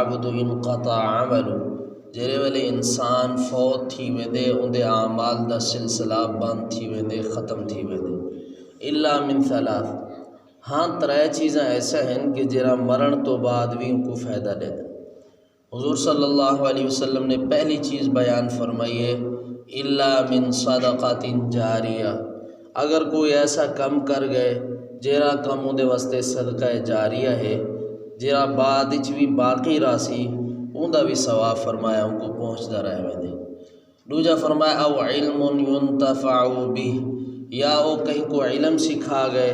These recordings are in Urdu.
العبد انقطع عمل جڑے ویلے انسان فوت تھی ویندے اندے اعمال دا سلسلہ بند تھی ویندے ختم تھی ویندے الا من ثلاث ہاں ترے چیزاں ایسا ہیں کہ جرا مرن تو بعد بھی ان کو فائدہ دے دیں۔ حضور صلی اللہ علیہ وسلم نے پہلی چیز بیان فرمائی ہے الا من صدقۃ جاریہ، اگر کوئی ایسا کم کر گئے جیرا کم اندے واسطے صدقہ جاریہ ہے جیرا بعد وچ بھی باقی راسی اوندا بھی ثواب فرمایا ان کو پہنچدا رہے ویندے۔ دوجا فرمایا او علم ينتفع به، یا او کہیں کو علم سکھا گئے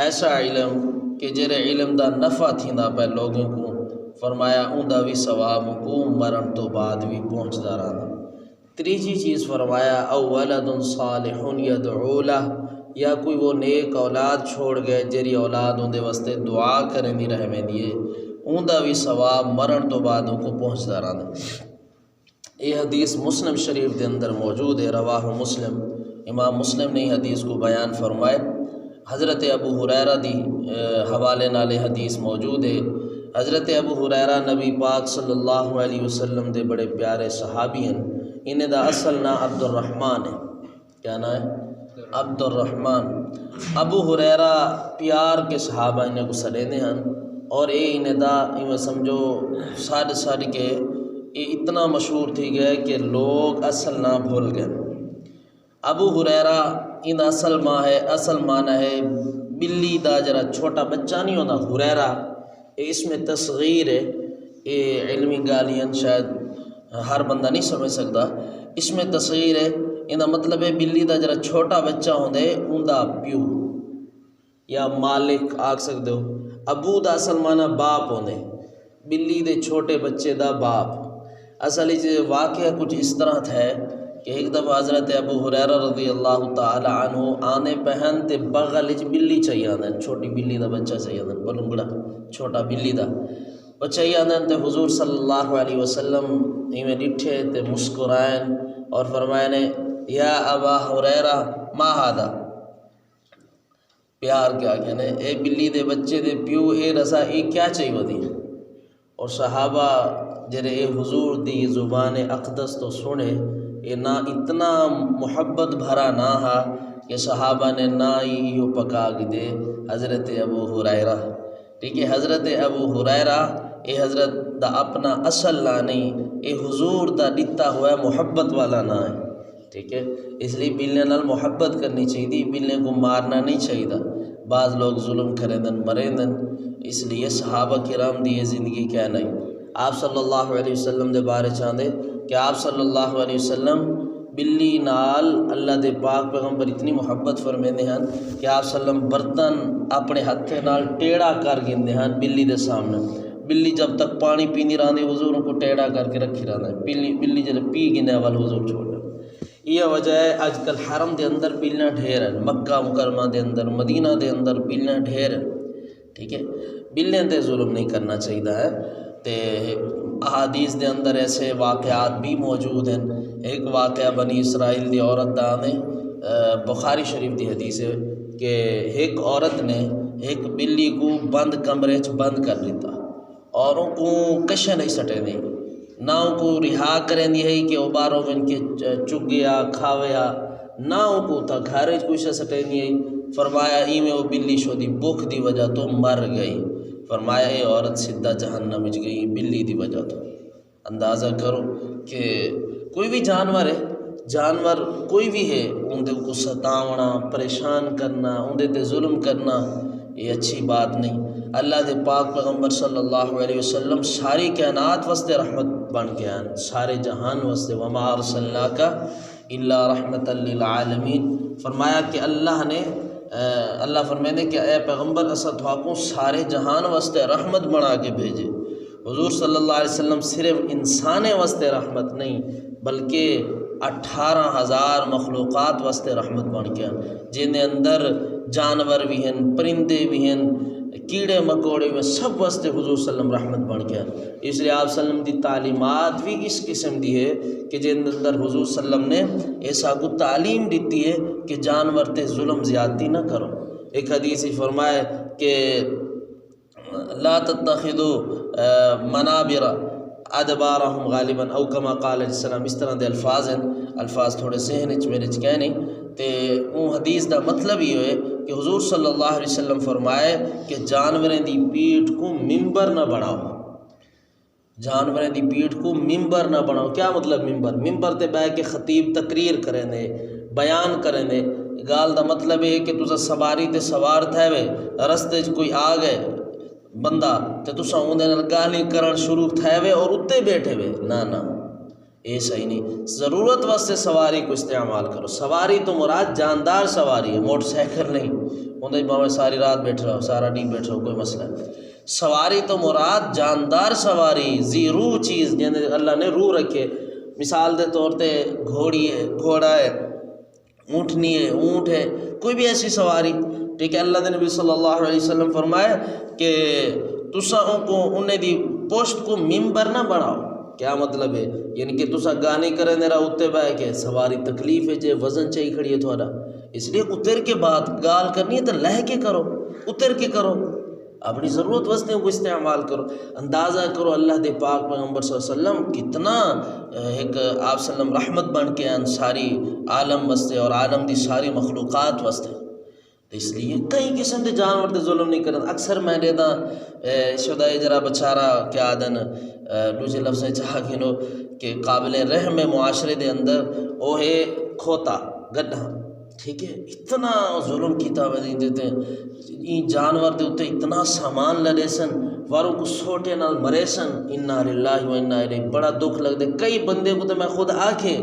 ایسا علم کہ جڑے علم دا نفع تھیندا پہ لوگوں کو، فرمایا اوندا بھی ثواب کو مرن تو بعد بھی پہنچدا رہندا۔ تیسری چیز فرمایا او ولد صالح يدعو له، یا کوئی وہ نیک اولاد چھوڑ گئے جری اولاد اندے واسطے دعا کرنی رہ ویندی ہے اوندا بھی ثواب مرن تو بعد ان کو پہنچدا رہندا۔ یہ حدیث مسلم شریف دے اندر موجود ہے، رواہ مسلم، امام مسلم نے حدیث کو بیان فرمائے۔ حضرت ابو ہریرہ دی حوالے نال حدیث موجود ہے۔ حضرت ابو ہریرہ نبی پاک صلی اللہ علیہ وسلم دے بڑے پیارے صحابی ہیں، انہیں دا اصل نام عبد الرحمن ہے۔ کیا نام ہے؟ عبد الرحمن۔ ابو ہریرہ پیار کے صحابہ انہیں کو سڑیندے ہیں اور انہیں دا سمجھو ساڑھ کے یہ اتنا مشہور تھی گئے کہ لوگ اصل نہ بھول گئے۔ ابو ہریرہ ان اصل معنی ہے بلی دا جرا چھوٹا بچہ نہیں ہوتا ہریرہ، اس میں تصغیر ہے، یہ علمی گالیاں شاید ہر بندہ نہیں سمجھ سکتا، اس میں تصغیر ہے، ان مطلب ہے بلی دا جرا چھوٹا بچہ ہوندے اوندا پیو یا مالک آکھ سکتے ہو۔ ابو دا اصل معنی باپ ہوندے، بلی دے چھوٹے بچے دا باپ۔ اصل واقعہ کچھ اس طرح تھا کہ ایک دفعہ حضرت ابو ہریرہ رضی اللہ تعالی عنہ آنے پہن تے بغل وچ بلی چاہیے آندن، چھوٹی بلی دا بچہ چاہیے آندن، بلنگڑا چھوٹا بلی دا بچہ ہی آندن تے حضور صلی اللہ علیہ وسلم ایویں ڈٹھے تے مسکرائیں اور فرمائے نے یا ابا ہریرہ ما ھذا، پیار کیا کہنے اے بلی دے بچے دے پیو اے رسا اے کیا چاہیے ودی، اور صحابہ جرے اے حضور دی زبان اقدس تو سنے یہ نہ اتنا محبت بھرا نہ ہا کہ صحابہ نے نہ ہی پکا دے حضرت ابو ہریرہ، ٹھیک ہے۔ حضرت ابو ہریرہ اے حضرت دا اپنا اصل نہ نہیں، اے حضور دا دتا ہوا محبت والا نہ ہے، ٹھیک ہے۔ اس لیے بلنے نال محبت کرنی چاہیے، بلنے کو مارنا نہیں چاہیے۔ بعض لوگ ظلم کریں دن مریں دن، اس لیے صحابہ کرام دی یہ زندگی کیا نہیں۔ آپ صلی اللہ علیہ وسلم دے بارے چاہتے کہ آپ صلی اللہ علیہ وسلم بلی نال اللہ دے پاک پیغمبر اتنی محبت فرمیندے ہیں کہ آپ صلی اللہ علیہ وسلم برتن اپنے ہتھے نال ٹیڑھا کر گندے ہیں بلی دے سامنے۔ بلی جب تک پانی پینی رہندے حضور کو ٹیڑھا کر کے رکھی رہندا ہے، بلی جب پی گنے والا حضور چھوڑ۔ یہ وجہ ہے آج کل حرم دے اندر بلیاں ڈھیر ہیں، مکہ مکرمہ دے اندر مدینہ دے اندر بلیاں ڈھیر ہیں، ٹھیک ہے۔ بلیاں تے ظلم نہیں کرنا چاہیے ہے۔ تے احادیث دے اندر ایسے واقعات بھی موجود ہیں۔ ایک واقعہ بنی اسرائیل دی عورت دا نے بخاری شریف دی حدیث ہے کہ ایک عورت نے ایک بلی کو بند کمرے چ بند کر دیتا اور ان کو کشے نہیں سٹے نہیں، نہ ان کو رہا کریں دی ہے کہ اباروں میں ان کے چگیا کھاویا، نہ ان کو تھا گھر کچھ سٹے نہیں ہے۔ فرمایا ایویں وہ بلی شو دی بھوک دی وجہ تو مر گئی۔ فرمایا یہ عورت سیدھا جہنم وچ گئی بلی دی وجہ تو۔ اندازہ کرو کہ کوئی بھی جانور ہے، جانور کوئی بھی ہے، اندے کو ستاونا، پریشان کرنا، اندے تے ظلم کرنا یہ اچھی بات نہیں۔ اللہ دے پاک پیغمبر صلی اللہ علیہ وسلم ساری کائنات واسطے رحمت بن کے آن، سارے جہان واسطے، وما ارسلناک الا رحمت للعالمین۔ فرمایا کہ اللہ فرمائے کہ اے پیغمبر اسا تھاکوں سارے جہان واسطے رحمت بنا کے بھیجے۔ حضور صلی اللہ علیہ وسلم صرف انسان واسطے رحمت نہیں بلکہ 18,000 مخلوقات واسطے رحمت بن کے جن دے اندر جانور بھی ہیں، پرندے بھی ہیں، کیڑے مکوڑے میں سب واسطے حضور صلی اللہ علیہ وسلم رحمت بن کے۔ اس لیے آپ صلی اللہ علیہ وسلم دی تعلیمات بھی اس قسم دی ہے کہ جن اندر حضور صلی اللہ علیہ وسلم نے ایسا کو تعلیم دیتی ہے کہ جانور تے ظلم زیادتی نہ کرو۔ ایک حدیث ہی فرمائے کہ لا تتخذوا منابر ادبارہم غالباً او کما قال علیہ السلام، اس طرح دے الفاظ ہیں، الفاظ تھوڑے ذہن وچ میرے چ کہنے تے وہ حدیث دا مطلب یہ ہے کہ حضور صلی اللہ علیہ وسلم فرمائے کہ جانوریں دی پیٹھ کو ممبر نہ بناؤ، جانوریں دی پیٹھ کو ممبر نہ بناؤ۔ کیا مطلب ممبر تے بہ کے خطیب تقریر کریں دے، بیان کریں دے، گال دا مطلب ہے کہ تسا سواری تے سوار تھے وے، رستے چ کوئی آ گئے بندہ تے تسا اون دے نال گالی کرن شروع تھے وے اور اتے بیٹھے وے، نہ یہ صحیح نہیں۔ ضرورت واسطے سواری کو استعمال کرو۔ سواری تو مراد جاندار سواری ہے، موٹر سائیکل نہیں، اندر باوے ساری رات بیٹھ رہا ہو، سارا دن بیٹھ رہا ہو، کوئی مسئلہ نہیں۔ سواری تو مراد جاندار سواری، ذی روح چیز جن اللہ نے روح رکھے، مثال دے طور تے گھوڑی ہے، گھوڑا ہے، اونٹنی ہے، اونٹ ہے، کوئی بھی ایسی سواری، ٹھیک ہے۔ اللہ دے نبی صلی اللہ علیہ وسلم فرمائے کہ تسا انہیں دی پوشت کو ممبر نہ بناؤ۔ کیا مطلب ہے؟ یعنی کہ تسا گانی کریں دے رہا اتنے بہ کے، سواری تکلیف ہے جے، وزن چاہیے کھڑی ہے تھوڑا، اس لیے اتر کے بعد گال کرنی ہے تو لہ کے کرو، اتر کے کرو، اپنی ضرورت واسطے کو استعمال کرو۔ اندازہ کرو اللہ دے پاک پیغمبر صلی اللہ علیہ وسلم کتنا ایک آپ صلی اللہ علیہ وسلم رحمت بن کے ان ساری عالم واسطے اور عالم دی ساری مخلوقات واسطے، اس لیے کئی قسم کے جانور تے ظلم نہیں کرن۔ اکثر میں نے دا شدہ جرا بچارا کیا دن دوسرے لفظ چاہ گنو کہ قابل رحم معاشرے دے اندر وہ ہے کھوتا گڈھا، ٹھیک ہے، اتنا ظلم کیتا ہوئے دیتے ہیں جانور دے اتنے، اتنا سامان لڑے سن، واروں کو سوٹے نال مرے سن، انا للہ و انا الیہ، بڑا دکھ لگ دے۔ کئی بندے کو تو میں خود آکھے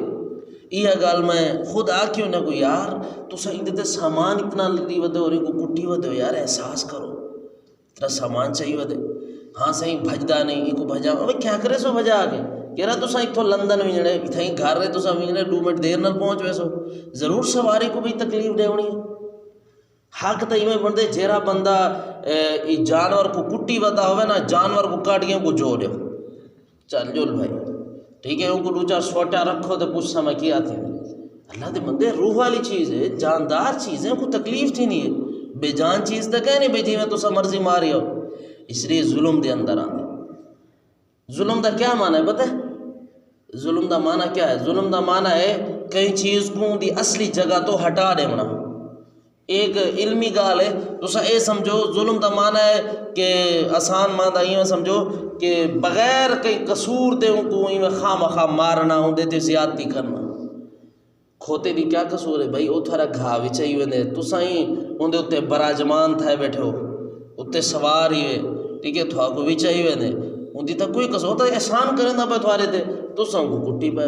یہ گال میں خود آکھے انہیں کو یار تسا اندے سامان اتنا لڑی ودے اور کو کٹی ودے یار، احساس کرو اتنا سامان چاہیے ودے، ہاں صحیح بھجدا نہیں، یہ کو بھجا ابھی کیا کرے سو بھجا آگے کہہ رہا تسا اتھو لندن وجنے اتھائی گھر رہے تسا وجنے 2 منٹ دیر نال پہنچ ویسو، ضرور سواری کو بھی تکلیف دے ہونی ہے۔ حق تو میں بندے جیرا بندہ جانور کو کٹی ودا ہوئے نا، جانور کو کاٹیاں کو جو دے چل جول بھائی، ٹھیک ہے، ان کو دوچار سوٹا رکھو تو کچھ سمجھ کی آتی ہے۔ اللہ دے بندے روح والی چیز ہے، جاندار چیز ہے، کوئی تکلیف تھی نہیں ہے، بے جان چیز تک ہے نہیں بھائی جی میں تو سا مرضی ماری ہو، اس لیے ظلم دے اندر آنے۔ ظلم دا کیا معنی ہے پتہ ہے؟ ظلم دا معنی کیا ہے؟ ظلم دا معنی ہے کئی چیز کو دی اصلی جگہ تو ہٹا دے منا۔ ایک علمی گال ہے تو سا اے سمجھو ظلم دا معنی ہے کہ آسان معنی یہ سمجھو کہ بغیر کئی قصور دے ان کو میں خواہ مخواہ مارنا، ان دیتے زیادتی کرنا۔ کھوتے دی کیا قصور ہے بھائی؟ وہ تھارا گھا بھی چاہیے دے تو سائیں ان دے اتے براجمان تھائے بیٹھے ہو، اتے سوار ہی ہے، ٹھیک ہے، تھوا کو بھی چاہیے دے ان دی تا کوئی قصور ہوتا ہے احسان کریں دا پہ تھوارے دے تو سن کو کٹی پہ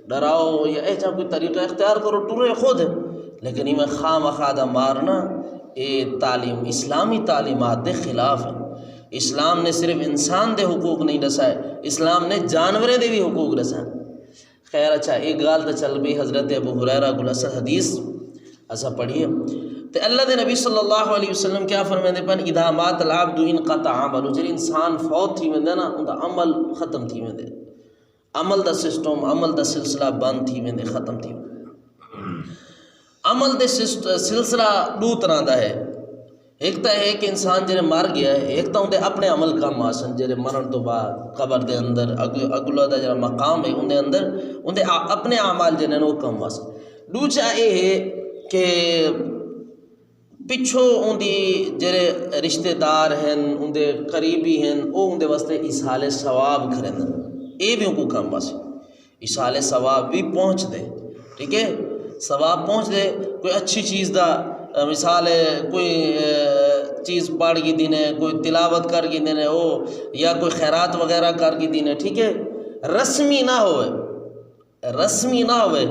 ڈراؤ یا ایچا کوئی طریقہ اختیار کرو ٹورے خود ہے، لیکن یہ میں خواہ مخواہ مارنا یہ تعلیم اسلامی تعلیمات دے خلاف ہے۔ اسلام نے صرف انسان دے حقوق نہیں رسائے، اسلام نے جانورے دے بھی حقوق رسائے۔ خیر اچھا ایک گال تو چل بھی حضرت ابو ہریرہ کو اصل حدیث ایسا پڑھیے تو اللہ دے نبی صلی اللہ علیہ وسلم کیا فرمائے پن اذا مات العبد انقطع عمل، جب انسان فوت تھی ویندے نا ان دا عمل ختم تھی ویندے، عمل دا سسٹم عمل دا سلسلہ بند تھی ویندے، ختم تھی ویندے۔ عمل دے سلسلہ 2 طرح دا ہے، ایک تو ہے کہ انسان جڑے مر گیا ہے، ایک تو اندے اپنے عمل کام آسن جڑے مرن تو بعد قبر دے اندر اگلا دا جڑا مقام ہے اندے اندر اندے اپنے اعمال جڑے وہ کام آسن۔ دوسرا یہ ہے کہ پچھو اندی جڑے رشتہ دار ہیں اندے قریبی ہیں وہ اندے واسطے ایصال ثواب کریں، یہ بھی ان کو کام آسن، ایصال ثواب بھی پہنچ دے، ٹھیک ہے، ثواب پہنچ دے۔ کوئی اچھی چیز دا مثال ہے کوئی چیز پڑھ کی دینے، کوئی تلاوت کر کی دینے ہو یا کوئی خیرات وغیرہ کر کی دینے، ٹھیک ہے، رسمی نہ ہوئے، رسمی نہ ہوئے۔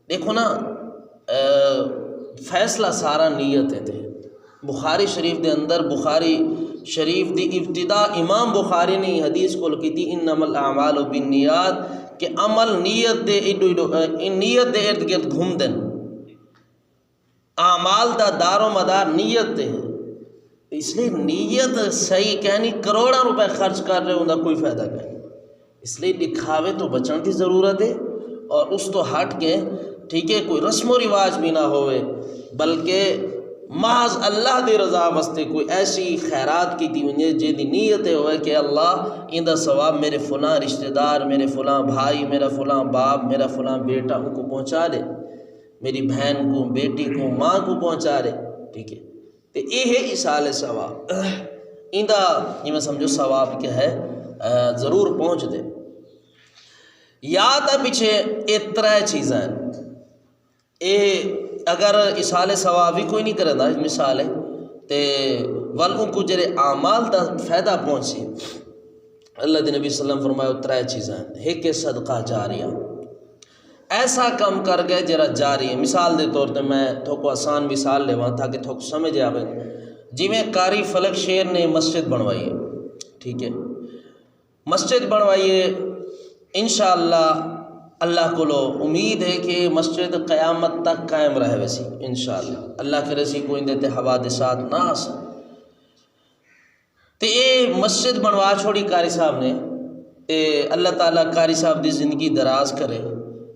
دیکھو نا فیصلہ سارا نیت ہے۔ بخاری شریف دے اندر بخاری شریف دی ابتدا امام بخاری نے حدیث کو لکھی تھی انما الاعمال بالنیات، کہ عمل نیت دے نیت دے ارد گرد گھوم دیں، اعمال دا دار و مدار نیت دے، اس لیے نیت صحیح کہنی کروڑا روپے خرچ کر رہے ہوں دا کوئی فائدہ نہیں، اس لیے دکھاوے تو بچن کی ضرورت ہے اور اس تو ہٹ کے ٹھیک ہے کوئی رسم و رواج بھی نہ ہوئے، بلکہ محض اللہ دی رضا واسطے کوئی ایسی خیرات کی تھی ونجے جی دی نیت ہوئے کہ اللہ ان دا ثواب میرے فلاں رشتہ دار، میرے فلاں بھائی، میرا فلاں باپ، میرا فلاں بیٹا ان کو پہنچا دے، میری بہن کو، بیٹی کو، ماں کو پہنچا دے، ٹھیک ہے، تو یہ ہے ایصال ثواب، ان دا یہ میں سمجھو ثواب کیا ہے ضرور پہنچ دے۔ یا تا پیچھے یہ ترے چیزاں ہیں، یہ اگر ایصال ثواب بھی کوئی نہیں کرے دا مثال ہے تے ول ان کو جڑے اعمال دا فائدہ پہنچے، اللہ دے نبی صلی اللہ علیہ وسلم فرمایا ترے چیزاں ہیں، ایک صدقہ جاریہ، ایسا کم کر گئے جرا جاری ہے۔ مثال دے طور تے میں تھوکو آسان مثال لیواں تاکہ تھوکو سمجھ آوے، جی میں قاری فلک شیر نے مسجد بنوائی ہے، ٹھیک ہے، مسجد بنوائی ہے، انشاءاللہ اللہ کو لو امید ہے کہ مسجد قیامت تک قائم رہے ویسی انشاءاللہ، اللہ کے رسی کوئی دیتے حوادثات نہ آسا، تے اے مسجد بنوا چھوڑی قاری صاحب نے، تے اللہ تعالیٰ قاری صاحب دی زندگی دراز کرے،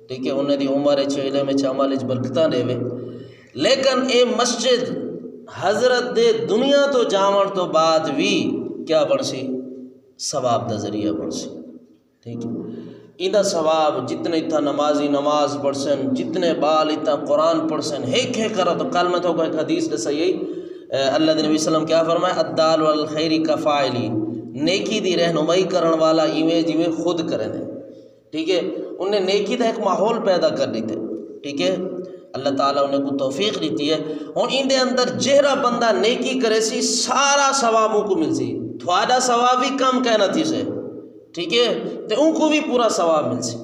ٹھیک ہے، انہیں دی عمر علم عمل برکتاں دے وے، لیکن اے مسجد حضرت دے دنیا تو جاون تو بعد بھی کیا بن سی؟ ثواب دا ذریعہ بن سی، ٹھیک ہے، ایدہ ثواب جتنے اتنا نمازی نماز پڑھسن، جتنے بال اتنا قرآن پڑھسن، ایک کرا تو کل میں تو کوئی حدیث دے صحیح اللہ دے نبی صلی اللہ علیہ وسلم کیا فرمائے الدال والخیر کفائلی، نیکی دی رہنمائی کرن والا ایویں جویں خود کریں دے، ٹھیک ہے، انہیں نیکی دا ایک ماحول پیدا کر دیتے، ٹھیک ہے، اللہ تعالیٰ انہیں کو توفیق دیتی ہے، اور ان دے اندر جہرا بندہ نیکی کرے سی سارا ثوابوں کو مل سی، تھوڑا ثواب بھی کم کہنا تھی سے، ٹھیک ہے، تو ان کو بھی پورا ثواب مل سی،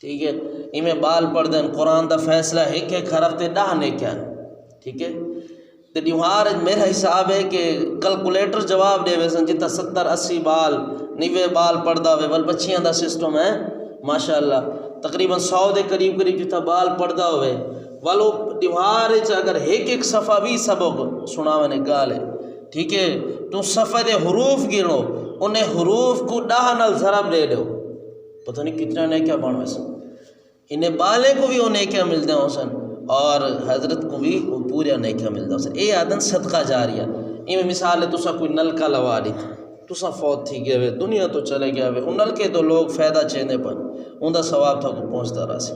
ٹھیک ہے، میں بال پڑھ دیں قرآن دا فیصلہ ایک ہفتے 10 نیکیاں، ٹھیک ہے، تو دیوار میرا حساب ہے کہ کلکولیٹر جواب دے ویسن جتا 70-80 بال 90 بال پڑھدا ہوئے ول بچیاں دا سسٹم ہے ماشاءاللہ، تقریباً 100 دے قریب جتا بال پڑھدا ہوئے والو دیوار اگر ایک صفحہ بھی سبق سناونے گال ہے، ٹھیک ہے، تو صفحہ دے حروف گنو، انہیں حروف کو 10 نال ضرب دے دو، پتہ نہیں کتنا نیکیاں بن ویسن، انہیں بالے کو بھی وہ نیکیاں ملتے ہیں حسن، اور حضرت کو بھی وہ پورا نیکیاں ملتا حسن، اے آدن صدقہ جاریہ، میں مثال ہے تسا کوئی نلکا لوا دی تھا، تسا فوت تھی گئے ہوئے دنیا تو چلے گئے ہوئے، ان نلکے تو لوگ فائدہ چینے پر ان دا ثواب تھا کو پہنچتا رہا سی،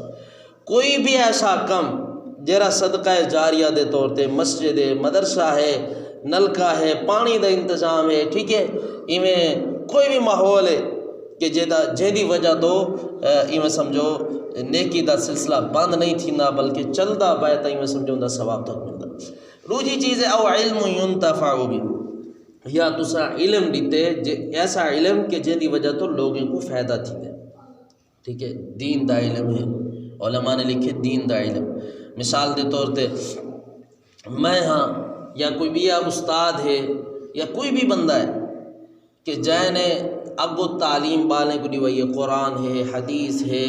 کوئی بھی ایسا کم جرا صدقہ جاریہ دے طور تے مسجد ہے، مدرسہ ہے، نلکا ہے، پانی دا انتظام ہے، ٹھیک ہے، کوئی بھی ماحول ہے کہ جیدی وجہ تو میں سمجھو نیکی دا سلسلہ بند نہیں تھی نہ بلکہ چلدا پایا میں سمجھو دا ثواب تک ملتا۔ روجی چیز ہے او علم ينتفع بھی، یا تسا علم دیتے ایسا علم کہ جیدی وجہ تو لوگوں کو فائدہ تھی دے، ٹھیک ہے، دین دا علم ہے، علماء نے لکھے دین دا علم، مثال دے طور تے میں ہاں یا کوئی بھی یا استاد ہے یا کوئی بھی بندہ ہے کہ جائنے ابو تعلیم بالیں کو دیوائی ہے، قرآن ہے، حدیث ہے،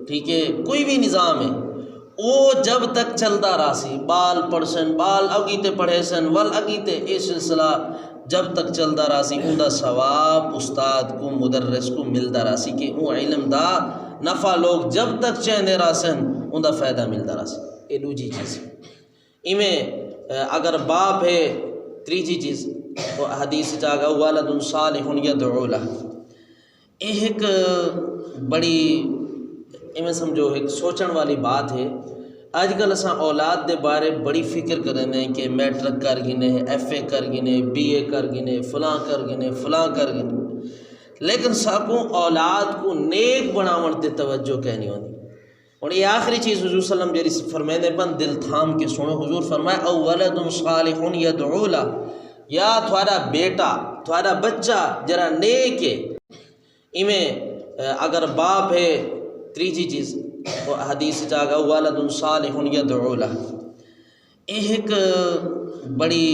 ٹھیک ہے، کوئی بھی نظام ہے، وہ جب تک چلتا رہا سی بال پڑھسن بال اگیتے پڑھے سن ول اگیتے اے سلسلہ جب تک چلتا رہا سی ان دا ثواب استاد کو مدرس کو ملتا رہا سی کہ وہ علم دا نفع لوگ جب تک چہندے رہا سن ان دا فائدہ ملتا رہا سی، یہ دوجی چیز اگر باپ ہے تیجی چیز تو حدیث جاگا والد صالح یدعو لہ، ایک بڑی میں سمجھو ایک سوچن والی بات ہے، آج کل اساں اولاد دے بارے بڑی فکر کرنے کہ میٹرک کر گنے، ایف اے کر گنے، بی اے کر گنے، فلاں کر گنے، فلاں کر گنے، لیکن ساکوں اولاد کو نیک بناون تے توجہ کہنی ہوتی، اور یہ آخری چیز حضور صلی اللہ علیہ وسلم جیری فرمینے پن دل تھام کے سنو، حضور فرمائے او ولد صالح یدعو لہ، یا تھوڑا بیٹا تھوڑا بچہ جرا نیک ہے، اگر باپ ہے تیجی چیز تو حدیث جاگا والد صالح یدعو لہ، ایک بڑی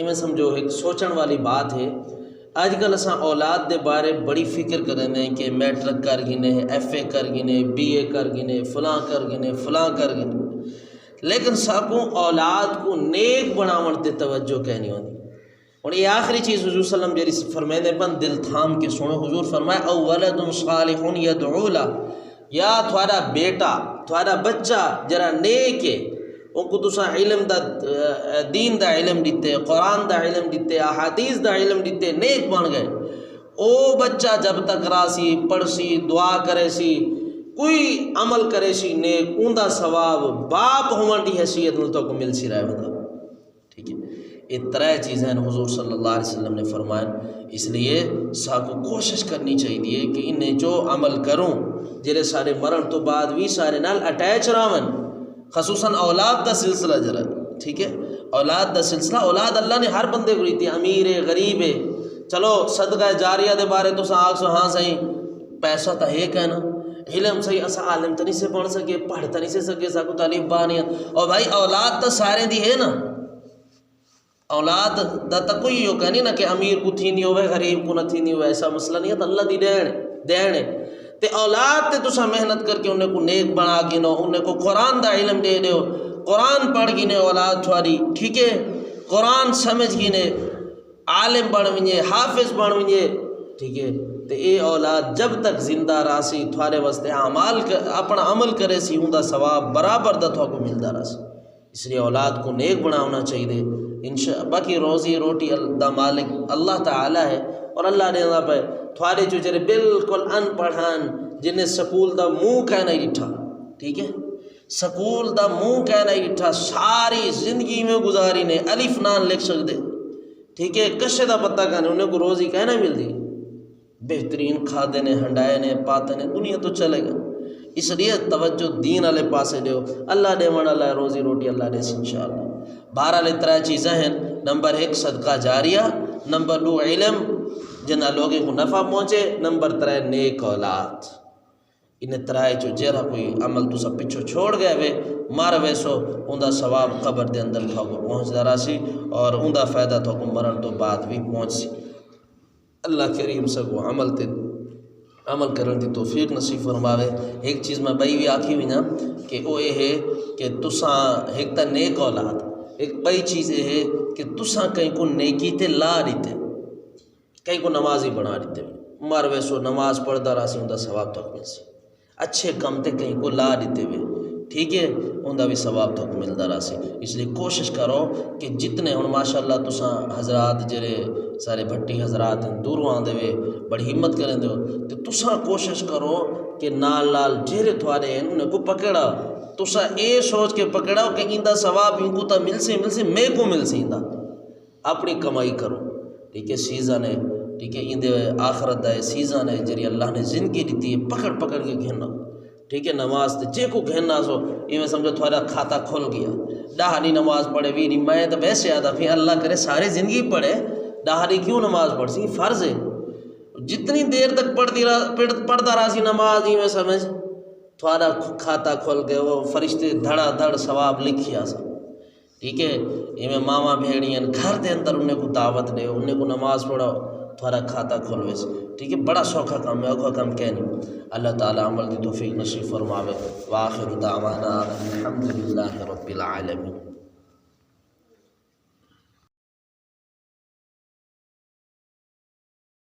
میں سمجھو ایک سوچن والی بات ہے، آج کل اساں اولاد دے بارے بڑی فکر کرنے کہ میٹرک کر گنے، ایف اے کر گنے، بی اے کر گنے، فلاں کر گنے، فلاں کر گنے، لیکن ساکوں اولاد کو نیک بناون تے توجہ کہنی ہوتی، اور یہ آخری چیز حضور صلی اللہ علیہ وسلم جیری فرمینے پن دل تھام کے سنو، حضور فرمائے او ولد صالح یدعو لہ، یا تھوڑا بیٹا تھوڑا بچہ جرا نیک ہے، ان کو تسا علم دا دین دا علم دیتے، قرآن دا علم دیتے، احادیث دا علم دیتے، نیک بن گئے۔ او بچہ جب تک راسی پڑھ سی دعا کرے سی کوئی عمل کرے سی نیک اون دا ثواب باپ ہون دی حیثیت نل تو کو مل سی رہے ہوتا۔ ٹھیک ہے، یہ ترے چیزیں حضور صلی اللہ علیہ وسلم نے فرمائیں، اس لیے ساکو کوشش کرنی چاہیے کہ انہیں جو عمل کروں جرے سارے مرن تو بعد بھی سارے نال اٹیچ راون، خصوصاً اولاد دا سلسلہ جرا۔ ٹھیک ہے، اولاد دا سلسلہ، اولاد اللہ نے ہر بندے کو دیتی، امیر ہے غریب ہے، چلو صدقہ جاریہ دے بارے تو آگ سو ہاں صحیح پیسہ تا ہے کہنا، علم صحیح اسا عالم تا نہیں سے پڑھ سکے، پڑھ تا نہیں سے سکے، ساکو تعلیم بانیا، اور بھائی اولاد تا سارے دی ہے نا، اولاد دا تا کوئی یوں کہنی نا کہ امیر کو تھی نہیں ہوئے غریب کو نہ تھی نہیں ہوئے، ایسا مسئلہ نہیں ہے، تو اللہ دی دین ہے تے اولاد تے تسا محنت کر کے انہیں کو نیک بنا گنو، انہیں کو قرآن دا علم دے دیو، قرآن پڑھ گنے اولاد تھواری، ٹھیک ہے، قرآن سمجھ گنے، عالم بن ونجے، حافظ بن ونجے، ٹھیک ہے، تے اے اولاد جب تک زندہ راسی تھوارے واسطے اعمال اپنا عمل کرے سی ہوں دا ثواب برابر دا تھوا کو ملدا راسی۔ اس لیے اولاد کو نیک بناونا چاہیے۔ باقی روزی روٹی دا مالک اللہ تعالی ہے، اور اللہ نے دا پہ تھوارے جو جرے بالکل ان پڑھان جنہیں سکول دا منہ کہنا ہی ڈٹھا، ٹھیک ہے، سکول دا منہ کہنا ہی ڈٹھا، ساری زندگی میں گزاری نے الف نان لکھ سکتے، ٹھیک ہے، کشے دا پتہ کہنے انہیں کو روزی کہنا مل دی، بہترین کھادے نے ہنڈائے نے پاتے نے، دنیا تو چلے گا۔ اس لیے توجہ دین والے پاسے دیو، اللہ دے من اللہ روزی روٹی اللہ دے انشاءاللہ۔ بہرحال ترے چیزیں ہیں، نمبر 1 صدقہ جاریہ، نمبر 2 علم جنہ لوگوں کو نفع پہنچے، نمبر 3 نیک اولاد۔ انہیں ترائے جو جرہ کوئی عمل تو سب پچھو چھوڑ گئے وے مار ویسو ان دا ثواب قبر دے اندر تھا کو پہنچ دارا سی، اور ان دا فائدہ تھا کو مرن تو بعد بھی پہنچ سی۔ اللہ کریم سکو عمل کرن دی توفیق نصیب فرماوے۔ ایک چیز میں بھائی بھی آکھی ہوئی نا کہ وہ یہ ہے کہ تساں ایک تا نیک اولاد، ایک بئی چیز یہ ہے کہ تساں کہیں کو نیکی تے لا دیتے، کہیں کو نمازی بنا دیتے، مار ویسو نماز پڑھ دارا سی ان دا ثواب تک مل سی، اچھے کم تے کہیں کو لا دیتے ہوئے، ٹھیک ہے، ان دا بھی ثواب تک ملدا رہا سی۔ اس لیے کوشش کرو کہ جتنے ہن ماشاءاللہ تساں حضرات جڑے سارے بھٹی حضرات دوروں آندے وے بڑی ہمت کریں دے تو تساں کوشش کرو کہ نال نال جہرے تھوارے ہیں انہیں کو پکڑا، تساں اے سوچ کے پکڑاؤ کہ ان دا ثواب ان کو تا مل سے میں کو مل سی دا، اپنی کمائی کرو، ٹھیک ہے، سیزن ہے، ٹھیک ہے، ان دے آخرت دا سیزن ہے جری اللہ نے زندگی دیتی ہے، پکڑ پکڑ کے گھننا، ٹھیک ہے، نماز تے جے کو گھننا سو یہ میں سمجھو تھوڑا کھاتا کھل گیا، ڈاہنی نماز پڑھے بھی نہیں، میں تو ویسے آدھا پھر اللہ کرے ساری زندگی پڑھے، ڈاہنی کیوں نماز پڑھ سی، فرض ہے، جتنی دیر تک پڑھتا رہا سی نماز ہی میں سمجھ تھوڑا کھاتا کھل گئے، وہ فرشتے دھڑا دھڑ ثواب لکھیا سا، ٹھیک ہے، یہ میں ماما بھیڑی ہیں گھر دے اندر انہیں کو دعوت دے، انہیں کو نماز پڑھاؤ، تھوڑا کھاتا کھولوے سے، ٹھیک ہے، بڑا سوکھا کام ہے، اوکھا کام کہہ نہیں۔ اللہ تعالیٰ عمل کی توفیق نصیب فرماوے۔ وآخر دعوانا الحمدللہ رب العالمین۔